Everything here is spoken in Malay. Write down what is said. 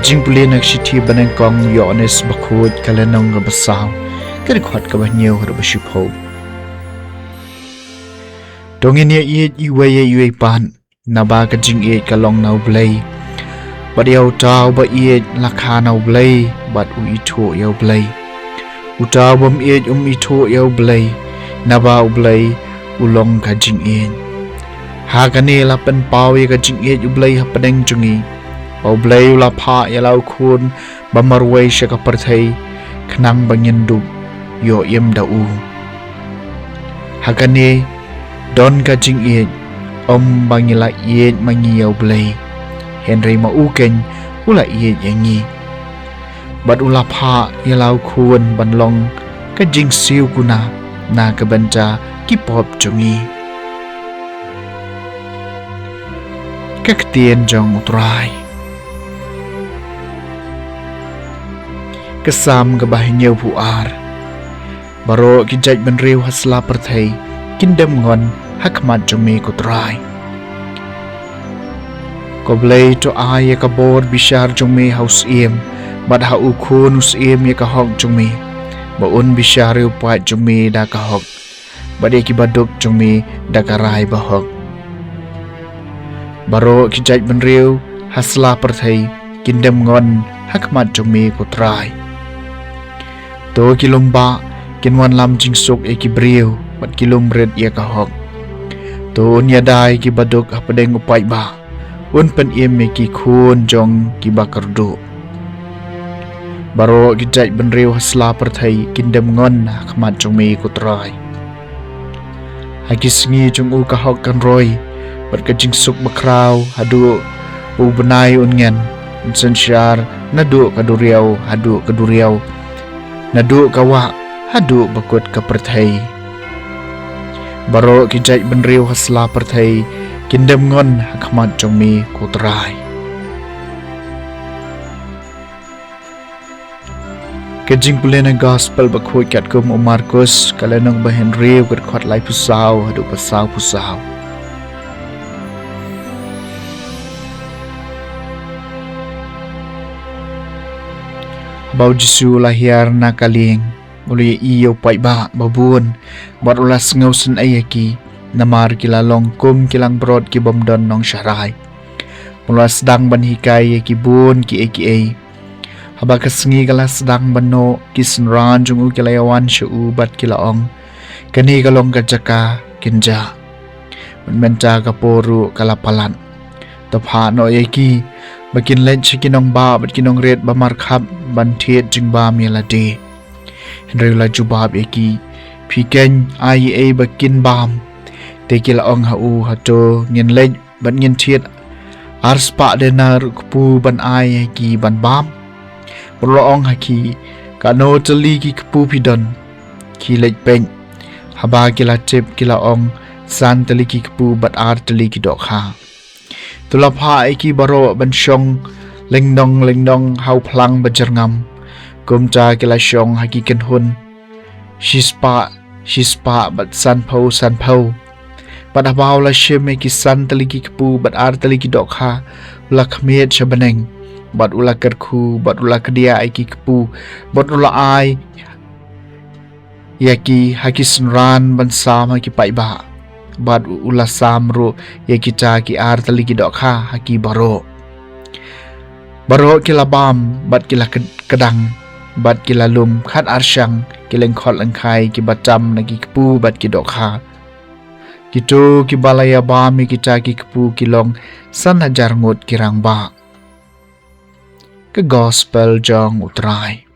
Jingpule nak sithi banang kong yones bakhut kalanong gabasaw karikhot kabanyo rabashipho dongin ye iwe pan naba ka jing e kalong nau blai badiau taw ba e lakha nau blai bat u itho yau blai utaw bam e itho yau blai naba u blai ulong ka jing e ha kane lapan paw ye ka jing e u blai hapadeng jungi Bau blai ula pha yalau khun bamarwai shaka parthai khnang bangindu yo yem da u hakane don ka jing e bangila ye mangi yau blai henry ma u ken ula ye yangi bad ula pha yalau khun banlong ka jing siu kuna na ka banja ki pop chungi kak tien jong utrai Kesam kebahinyau puar Baro kijaj benriu hasla perthai Kindem ngon hakmat jumi kutrai Koblei to ay kabor bishar jumi haus iem Bad ha ukun us iem ya kahok jumi Baun bishar upat jumi da kahok Bade kibaduk jumi da karai bahok Baro kijaj benriu hasla perthai Kindem ngon hakmat jumi kutrai To kilomba kinwan lam jingsuk e kibriu bat kilom red ia kahok to nyadai ki baduk hapadeng upai ba un pen iem me ki khun jong ki bakardu baro gijai benriu hasla perthai kindem ngon khmat jongme kutrai hakisngi jong u kahok kan roi bat ka jingsuk bakrau hadu u benai ungen sensyar nadu kaduriau hadu kaduriau Nadu kawa hadu bakut ka perthai Baro kijai benriu hasla perthai Kindem ngon hakmat jongmi kutrai Jingpule na gospel bakut kat kum Markus kalanong bahen riu kat khot lai pusaw hadu pusaw Bau Jesu lahir na kaling uli iyo pai ba babun bat ulas ngausen ayaki namar kilalong kum kilang brod ki bomdon nong syarai mulas dang ban hikai ki bun ki eki haba kasngi kala sedang bano ki senran jungu kilayawan shu bat kilaong kani kalong kajaka kinja menja kaporu kalapalan tapha no eki Bakin len chikinong ba bat kinong red ba markhap ban thiet jing ba melade Henry la jubab eki phiken ai bakin bam tekil ong hau hato ngin len ban ngin thiet arspa denar kupu ban ai ki ban bam bro ong haki kano teli ki kupu pidon ki lej pen haba kila tip kila ong san teli ki kupu bat ar teli ki dok ha Tulapha iki baro bansyong lengnong hau plang bajarngam kumcha kila syong hakiken hun shispa bat san pau bat habaw la shime ki san taliki kpu bat ar taliki dokha ula khmet shabaneng bat ula kerkhu bat ula kedia iki kpu bat ula ai yaki hakis ran ban sam haki paiba Bad ula samru ya kita ki ar taliki dokha haki baro kila bam bad kila kedang bad kila lum khat arsyang kilengkhot langkai ki bacam nagi kepu bad ki dokha kitu ki balaya bam kita ki kepu kilong san hajar ngut kirang ba ke gospel jong utrai